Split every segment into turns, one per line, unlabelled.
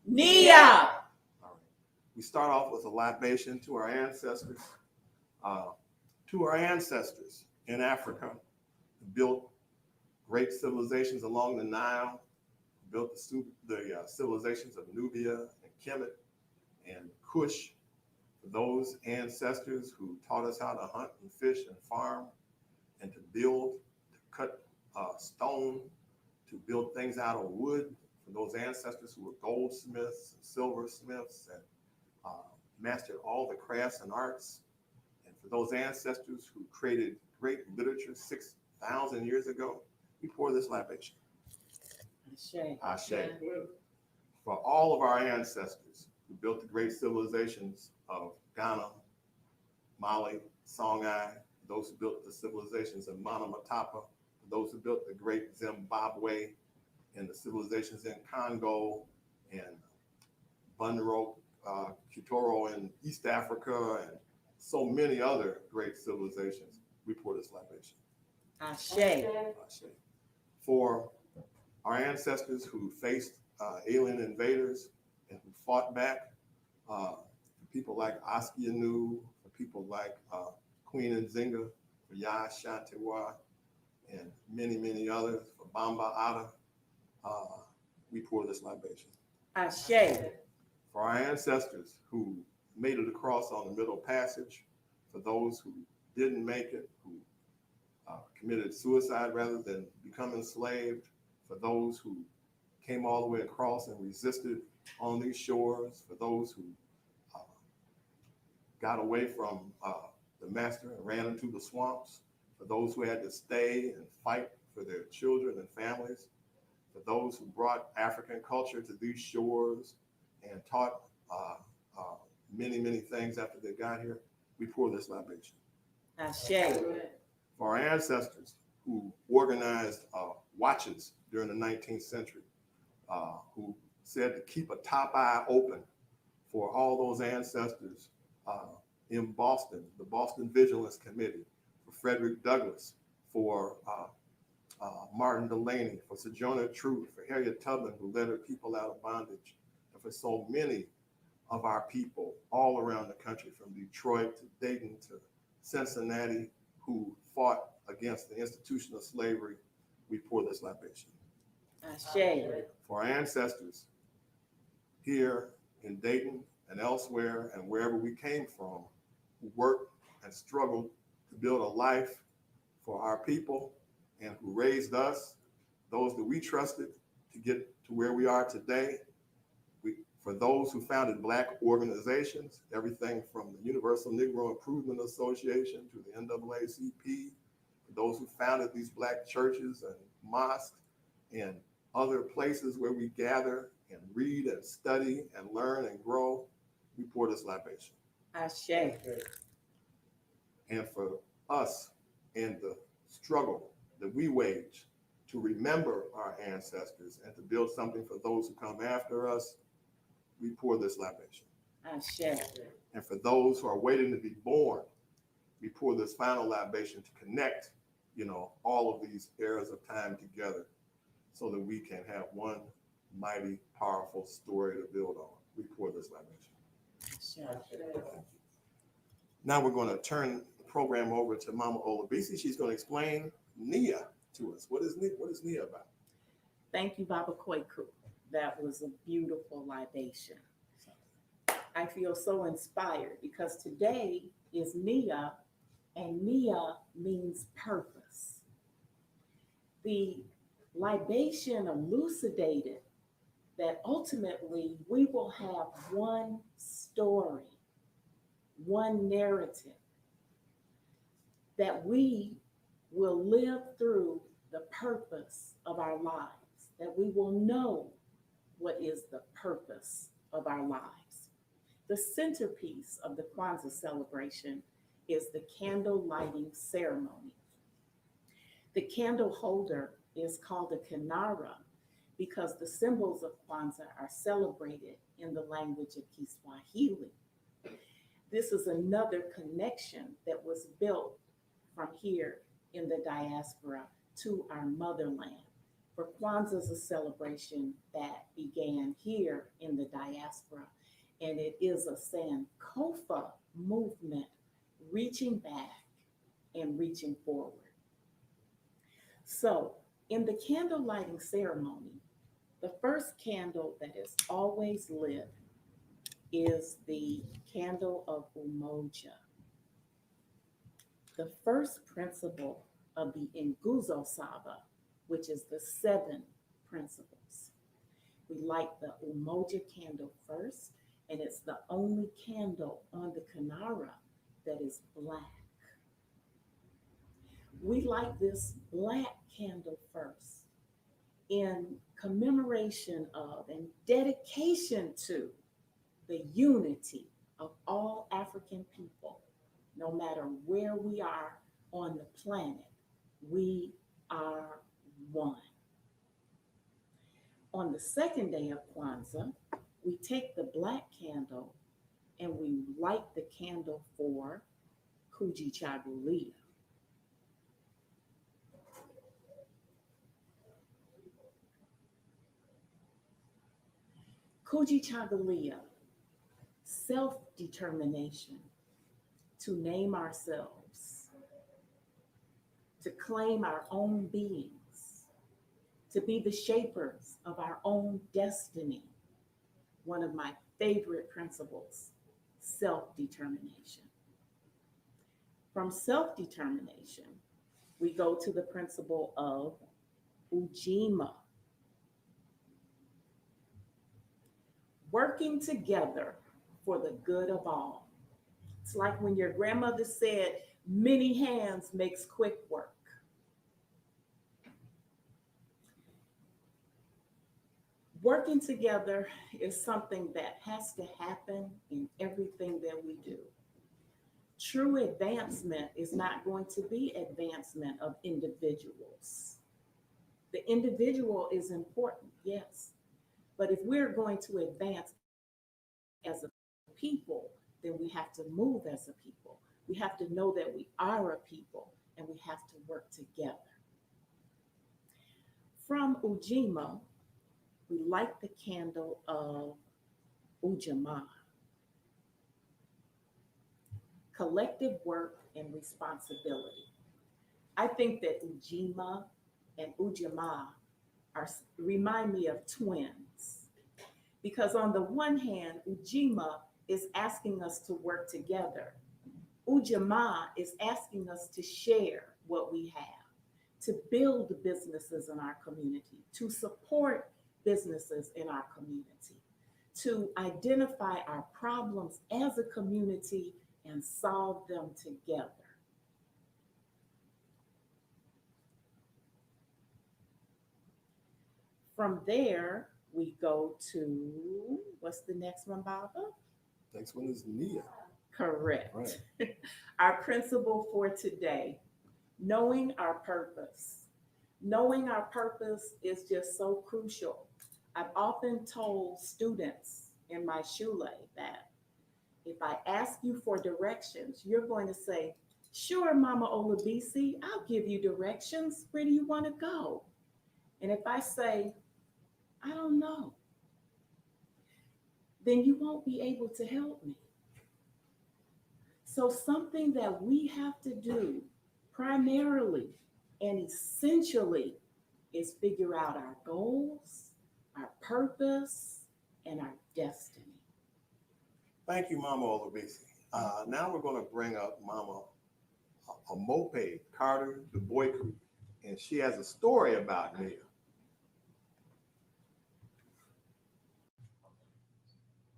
Nia.
We start off with a libation to our ancestors. In Africa, who built great civilizations along the Nile, built the civilizations of Nubia and Kemet and Kush. Those ancestors who taught us how to hunt and fish and farm and to build, to cut stone, to build things out of wood. For those ancestors who were goldsmiths and silversmiths and mastered all the crafts and arts. And for those ancestors who created great literature 6,000 years ago, we pour this libation. Ashe. For all of our ancestors who built the great civilizations of Ghana, Mali, Songhai, those who built the civilizations of Monomatapa, those who built the great Zimbabwe and the civilizations in Congo and Bunro, Kutoro in East Africa, and so many other great civilizations, we pour this libation.
Ashe.
Ashe. For our ancestors who faced alien invaders and who fought back, for people like Askianu, for people like Queen Nzinga, for Ya Shantewa, and many, many others, for Bamba Ata, we pour this libation.
Ashe.
For our ancestors who made it across on the Middle Passage, for those who didn't make it, who committed suicide rather than become enslaved, for those who came all the way across and resisted on these shores, for those who got away from the master and ran into the swamps, for those who had to stay and fight for their children and families, for those who brought African culture to these shores and taught many, many things after they got here, we pour this libation.
Ashe.
For our ancestors who organized watches during the 19th century, who said to keep a top eye open for all those ancestors in Boston, the Boston Vigilance Committee, for Frederick Douglass, for Martin Delaney, for Sojourner Truth, for Harriet Tubman, who led her people out of bondage, and for so many of our people all around the country, from Detroit to Dayton to Cincinnati, who fought against the institution of slavery, we pour this libation.
Ashe.
For our ancestors here in Dayton and elsewhere and wherever we came from, who worked and struggled to build a life for our people and who raised us, those that we trusted to get to where we are today. For those who founded Black organizations, everything from the Universal Negro Improvement Association to the NAACP, for those who founded these Black churches and mosques and other places where we gather and read and study and learn and grow, we pour this libation.
Ashe.
And for us in the struggle that we wage to remember our ancestors and to build something for those who come after us, we pour this libation.
Ashe.
And for those who are waiting to be born, we pour this final libation to connect, all of these eras of time together so that we can have one mighty, powerful story to build on. We pour this libation.
Ashe.
Now we're going to turn the program over to Mama Olabisi. She's going to explain Nia to us. What is Nia about?
Thank you, Baba Koiku. That was a beautiful libation. I feel so inspired because today is Nia, and Nia means purpose. The libation elucidated that ultimately we will have one story one narrative, that we will live through the purpose of our lives, that we will know what is the purpose of our lives. The centerpiece of the Kwanzaa celebration is the candle lighting ceremony. The candle holder is called a kinara because the symbols of Kwanzaa are celebrated in the language of Kiswahili. This is another connection that was built from here in the diaspora to our motherland. For Kwanzaa is a celebration that began here in the diaspora, and it is a Sankofa movement reaching back and reaching forward. So in the candle lighting ceremony, the first candle that is always lit is the candle of Umoja. The first principle of the Nguzo Saba, which is the 7 principles. We light the Umoja candle first, and it's the only candle on the Kinara that is black. We light this black candle first in commemoration of and dedication to the unity of all African people. No matter where we are on the planet, we are one. On the second day of Kwanzaa, we take the black candle and we light the candle for Kujichagulia. Kujichagulia, self-determination, to name ourselves, to claim our own beings, to be the shapers of our own destiny. One of my favorite principles, self-determination. From self-determination, we go to the principle of Ujima. Working together for the good of all. It's like when your grandmother said, many hands makes quick work. Working together is something that has to happen in everything that we do. True advancement is not going to be advancement of individuals. The individual is important, yes. But if we're going to advance as a people, then we have to move as a people. We have to know that we are a people and we have to work together. From Ujima, we light the candle of Ujamaa. Collective work and responsibility. I think that Ujima and Ujamaa remind me of twins. Because on the one hand, Ujima is asking us to work together. Ujamaa is asking us to share what we have, to build businesses in our community, to support businesses in our community, to identify our problems as a community and solve them together. From there, we go to, what's the next one, Baba?
Next one is Nia.
Correct.
Right.
Our principle for today, knowing our purpose. Knowing our purpose is just so crucial. I've often told students in my shule that if I ask you for directions, you're going to say, sure, Mama Olabisi, I'll give you directions. Where do you want to go? And if I say, I don't know, then you won't be able to help me. So something that we have to do primarily and essentially is figure out our goals, our purpose, and our destiny.
Thank you, Mama Olabisi. Now we're going to bring up Mama Omope Carter Daboiku, and she has a story about Nia.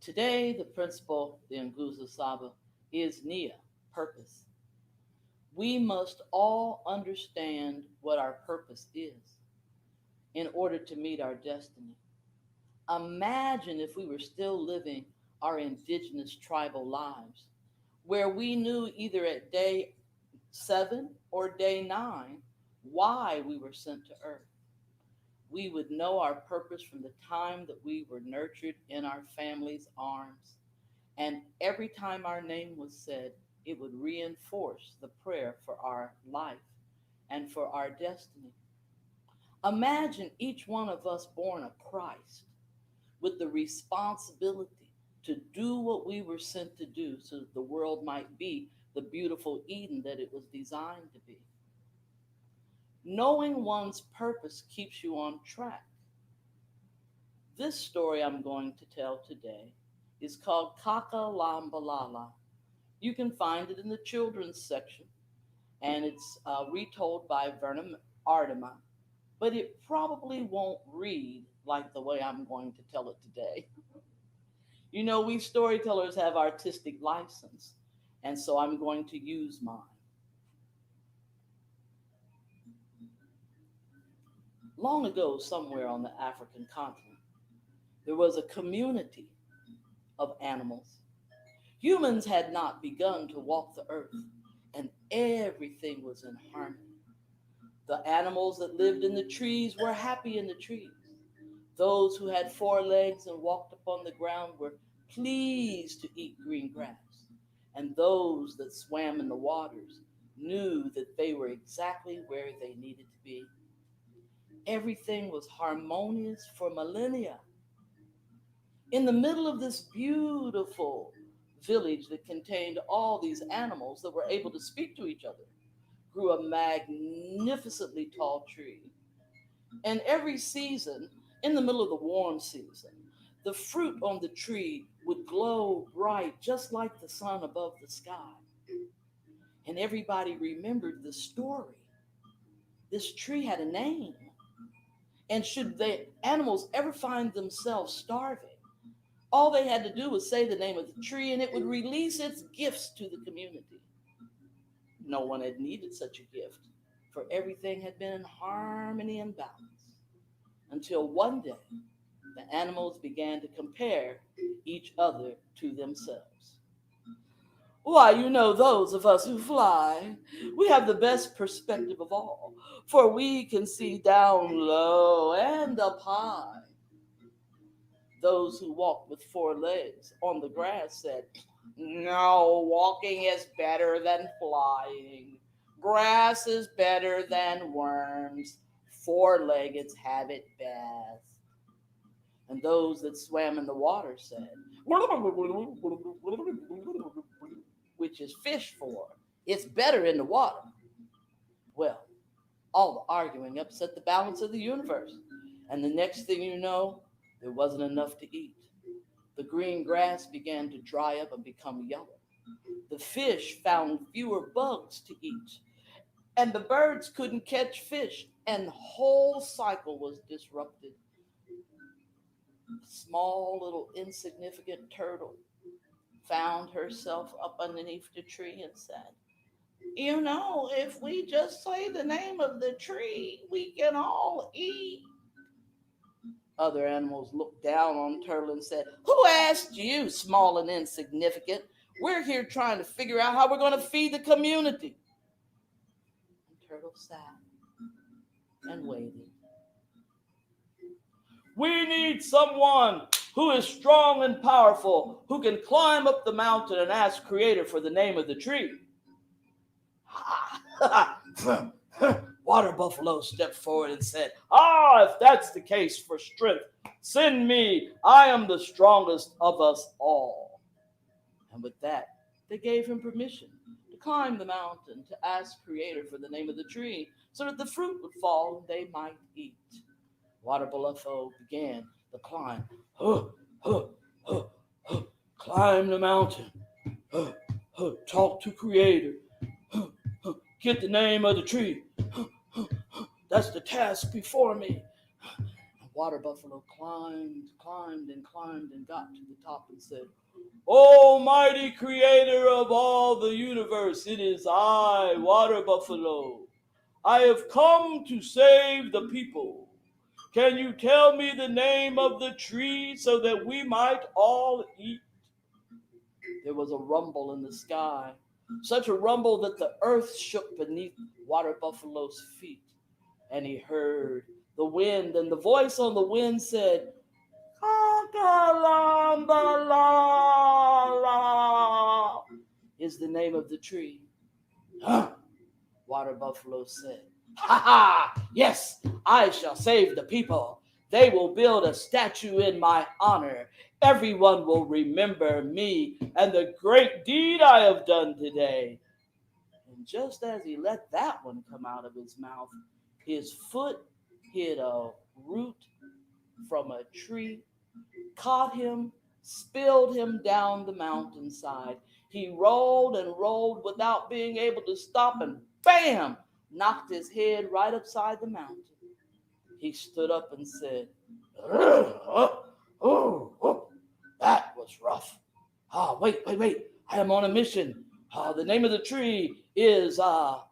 Today, the principle, the Nguzo Saba, is Nia, purpose. We must all understand what our purpose is in order to meet our destiny. Imagine if we were still living our indigenous tribal lives, where we knew either at day 7 or day 9 why we were sent to earth. We would know our purpose from the time that we were nurtured in our family's arms. And every time our name was said, it would reinforce the prayer for our life and for our destiny. Imagine each one of us born of Christ with the responsibility to do what we were sent to do so that the world might be the beautiful Eden that it was designed to be. Knowing one's purpose keeps you on track. This story I'm going to tell today is called Kaka Lambalala. You can find it in the children's section, and it's retold by Vernon Ardema, but it probably won't read like the way I'm going to tell it today. You know, we storytellers have artistic license, and so I'm going to use mine. Long ago, somewhere on the African continent, there was a community of animals. Humans had not begun to walk the earth, and everything was in harmony. The animals that lived in the trees were happy in the trees. Those who had 4 legs and walked upon the ground were pleased to eat green grass. And those that swam in the waters knew that they were exactly where they needed to be. Everything was harmonious for millennia. In the middle of this beautiful village that contained all these animals that were able to speak to each other grew a magnificently tall tree. And every season, in the middle of the warm season, the fruit on the tree would glow bright, just like the sun above the sky. And everybody remembered the story. This tree had a name. And should the animals ever find themselves starving, all they had to do was say the name of the tree and it would release its gifts to the community. No one had needed such a gift, for everything had been in harmony and balance. Until one day, the animals began to compare each other to themselves. Why, you know, those of us who fly, we have the best perspective of all, for we can see down low and up high. Those who walked with 4 legs on the grass said, "No, walking is better than flying. Grass is better than worms. 4-leggeds have it best." And those that swam in the water said, which is fish for, it's better in the water. Well, all the arguing upset the balance of the universe. And the next thing you know, there wasn't enough to eat. The green grass began to dry up and become yellow. The fish found fewer bugs to eat. And the birds couldn't catch fish. And the whole cycle was disrupted. A small little insignificant turtle found herself up underneath the tree and said, "You know, if we just say the name of the tree, we can all eat." Other animals looked down on Turtle and said, "Who asked you, small and insignificant? We're here trying to figure out how we're going to feed the community." And Turtle sat and waited. "We need someone who is strong and powerful, who can climb up the mountain and ask Creator for the name of the tree." Water Buffalo stepped forward and said, "If that's the case for strength, send me. I am the strongest of us all." And with that, they gave him permission to climb the mountain to ask Creator for the name of the tree so that the fruit would fall and they might eat. Water Buffalo began the climb. Climb the mountain. Talk to Creator. Get the name of the tree. That's the task before me. Water buffalo climbed, and got to the top and said, Almighty creator of all the universe, it is I, water buffalo. I have come to save the people. Can you tell me the name of the tree so that we might all eat? There was a rumble in the sky, such a rumble that the earth shook beneath water buffalo's feet. And he heard the wind, and the voice on the wind said, Kakalambala is the name of the tree. Huh? Water buffalo said, Ha ha! Yes, I shall save the people. They will build a statue in my honor. Everyone will remember me and the great deed I have done today. And just as he let that one come out of his mouth, his foot hit a root from a tree, caught him, spilled him down the mountainside. He rolled and rolled without being able to stop, and bam! Knocked his head right upside the mountain. He stood up and said, that was rough. Wait. I am on a mission. The name of the tree is ha.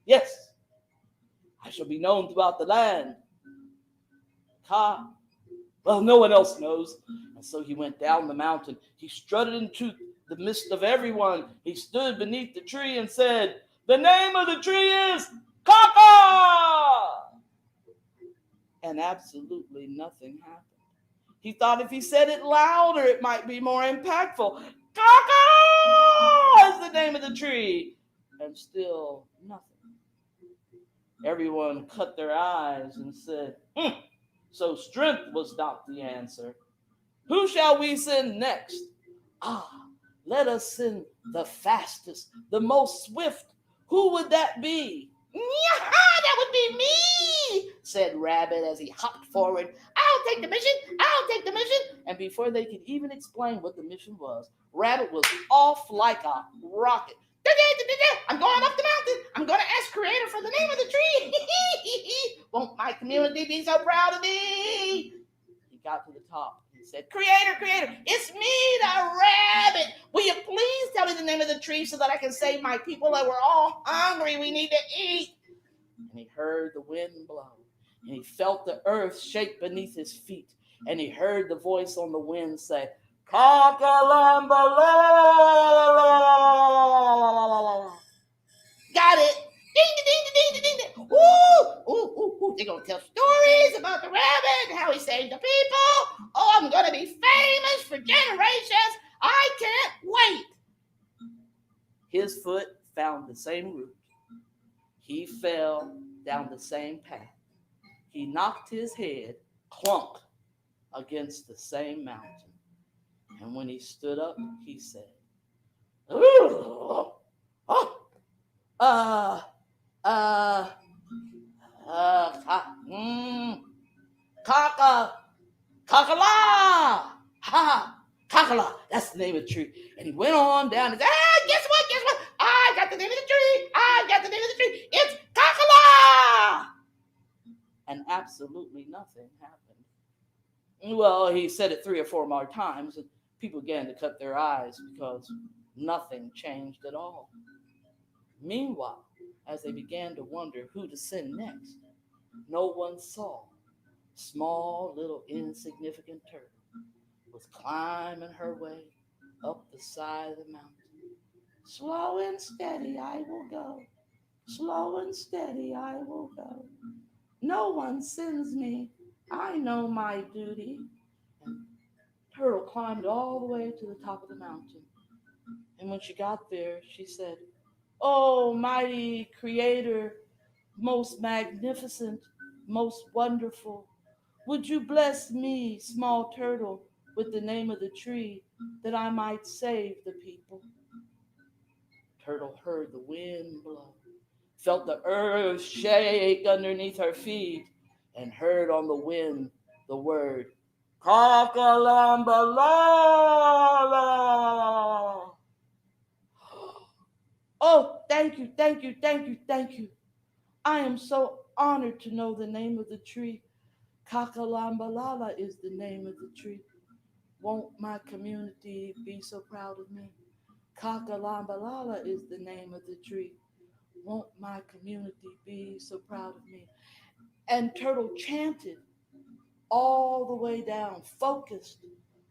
Yes, I shall be known throughout the land. Well, no one else knows. And so he went down the mountain. He strutted into the midst of everyone. He stood beneath the tree and said, the name of the tree is Kaka! And absolutely nothing happened. He thought if he said it louder, it might be more impactful. Kaka is the name of the tree. And still nothing. Everyone cut their eyes and said, So strength was not the answer. Who shall we send next? Let us send the fastest, the most swift. Who would that be? That would be me, said Rabbit as he hopped forward. I'll take the mission. And before they could even explain what the mission was, Rabbit was off like a rocket. I'm going up the mountain. I'm going to ask Creator for the name of the tree. Won't my community be so proud of me? He got to the top. He said, Creator, it's me, the rabbit. Will you please tell me the name of the tree so that I can save my people that we're all hungry? We need to eat. And he heard the wind blow. And he felt the earth shake beneath his feet. And he heard the voice on the wind say, Kakalambala. Got it. Ding. Ooh. They're going to tell stories about the rabbit and how he saved the people. Oh, I'm going to be famous for generations. I can't wait. His foot found the same root. He fell down the same path. He knocked his head clunk against the same mountain. And when he stood up, he said, Kakala! Kakala! That's the name of the tree. And he went on down and said, guess what? I got the name of the tree. It's Kakala! And absolutely nothing happened. Well, he said it 3 or 4 more times, and people began to cut their eyes because nothing changed at all. Meanwhile, as they began to wonder who to send next, no one saw small, little, insignificant turtle was climbing her way up the side of the mountain. Slow and steady I will go. Slow and steady I will go. No one sends me. I know my duty. And Turtle climbed all the way to the top of the mountain. And when she got there, she said, Oh, mighty creator, most magnificent, most wonderful, would you bless me, small turtle, with the name of the tree that I might save the people? Turtle heard the wind blow, felt the earth shake underneath her feet, and heard on the wind the word, Kakalambala. Oh, thank you. I am so honored to know the name of the tree. Kakalambalala is the name of the tree. Won't my community be so proud of me? Kakalambalala is the name of the tree. Won't my community be so proud of me? And Turtle chanted all the way down, focused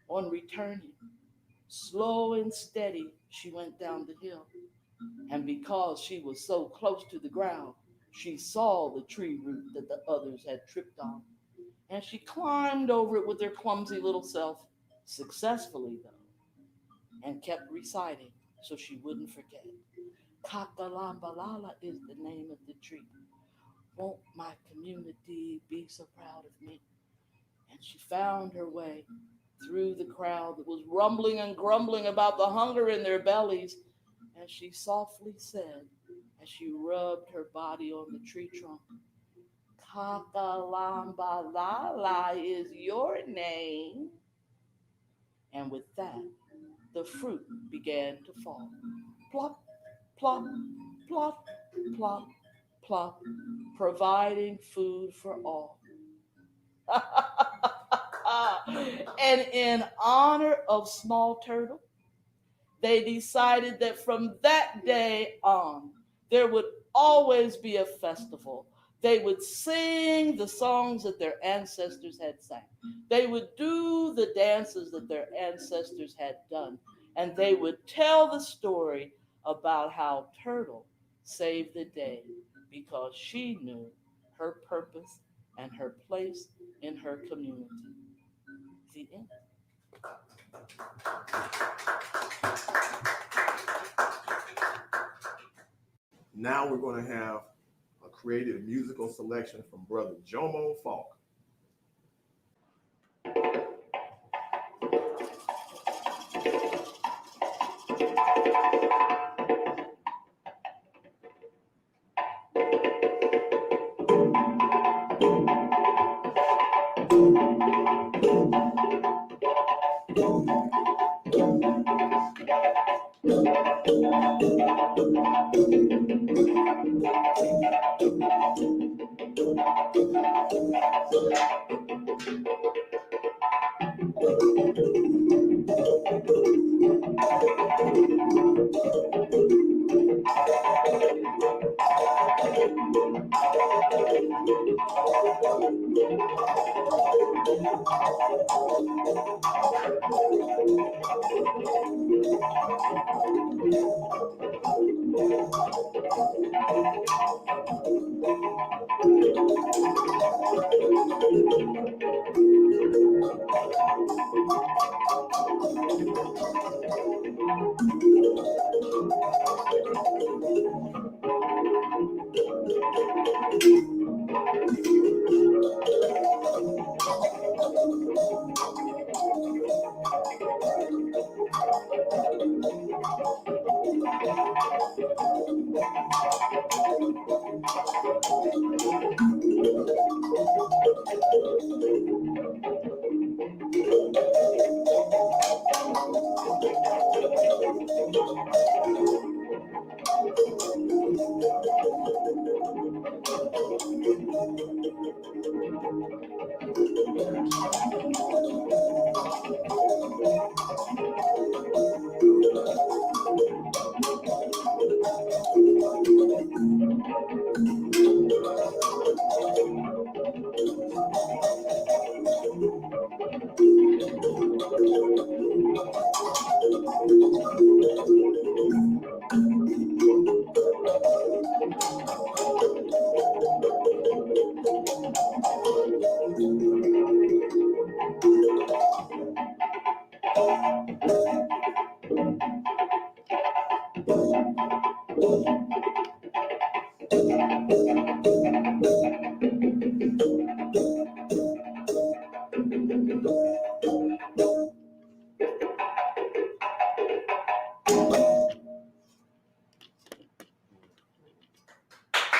on returning. Slow and steady, she went down the hill. And because she was so close to the ground, she saw the tree root that the others had tripped on. And she climbed over it with her clumsy little self, successfully though, and kept reciting so she wouldn't forget. Kakalambalala is the name of the tree. Won't my community be so proud of me? And she found her way through the crowd that was rumbling and grumbling about the hunger in their bellies. And she softly said, as she rubbed her body on the tree trunk, Kakalambalala is your name. And with that, the fruit began to fall. Plop, plop, plop, plop, plop, providing food for all. And in honor of Small Turtle, they decided that from that day on, there would always be a festival. They would sing the songs that their ancestors had sang. They would do the dances that their ancestors had done. And they would tell the story about how Turtle saved the day because she knew her purpose and her place in her community. The end.
Now we're going to have a creative musical selection from Brother Jomo Faulks.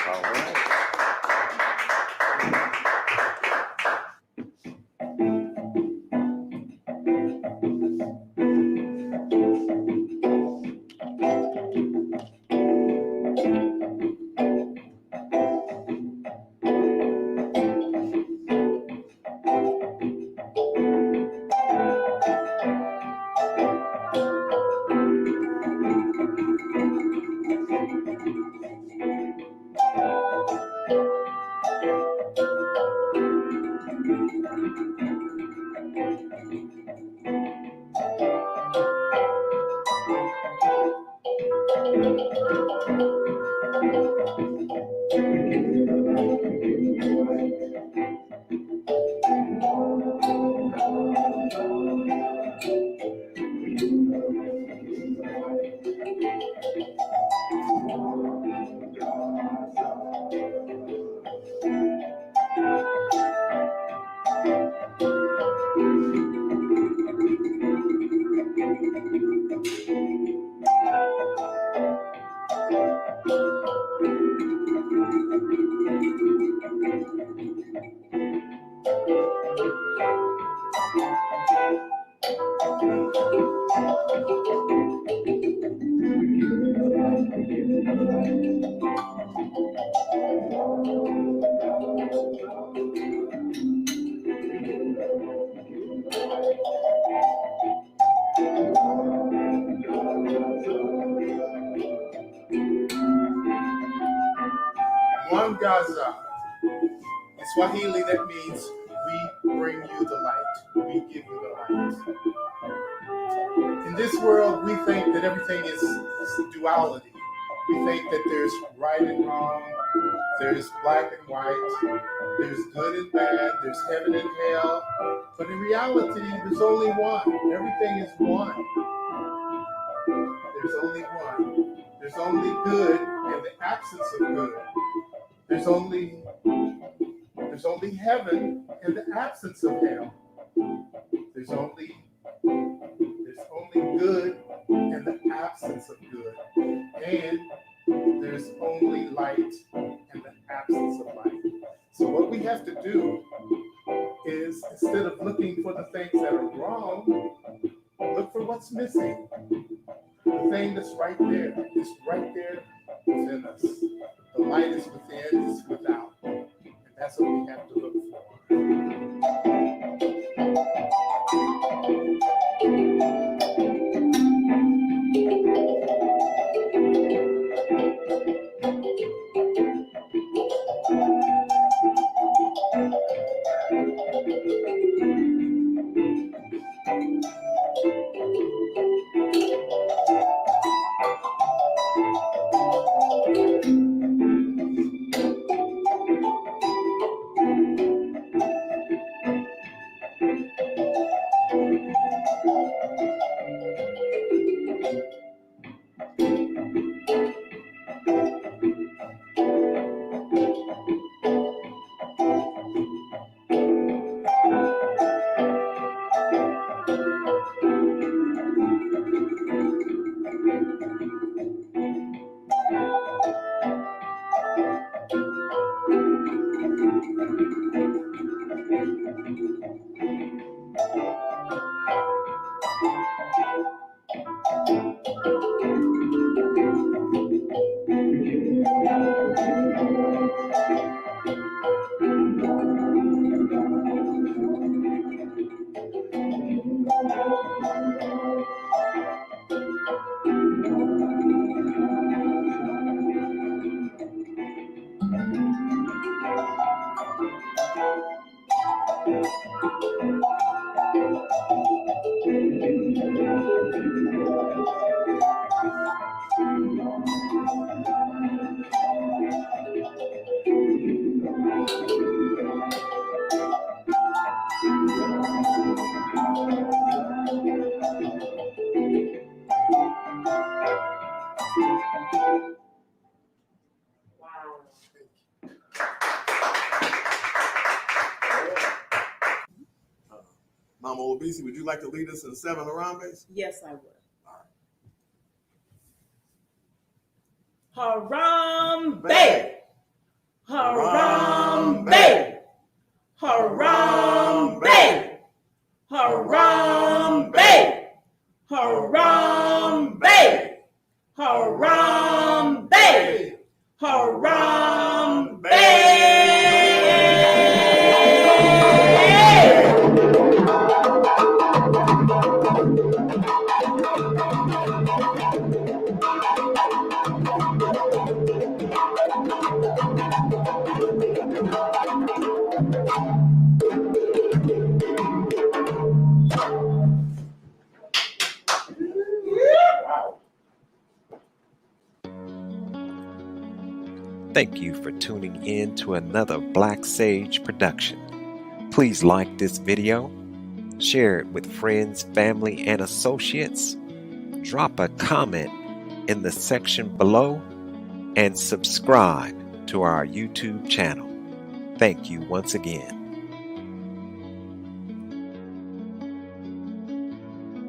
All right.
Mwangaza. In Swahili, that means we bring you the light. We give you the light. In this world, we think that everything is duality. We think that there's right and wrong, there's black and white, there's good and bad, there's heaven and hell. But in reality, there's only one. Everything is one. There's only one. There's only good and the absence of good. There's only heaven and the absence of hell. There's only good and the absence of good. And there's only light and the absence of light. So what we have to do is, instead of looking for the things that are wrong, look for what's missing. The thing that's right there is right there within us. The light is within, it's without. And that's what we have to look for.
Mama Omope, would you like to lead us in 7 Harambes?
Yes, I would. Harambe! Harambe! Harambe! Harambe! Harambe! Harambe! Harambe!
Thank you for tuning in to another Blaqsage production. Please like this video, share it with friends, family, and associates. Drop a comment in the section below and subscribe to our YouTube channel. Thank you once again.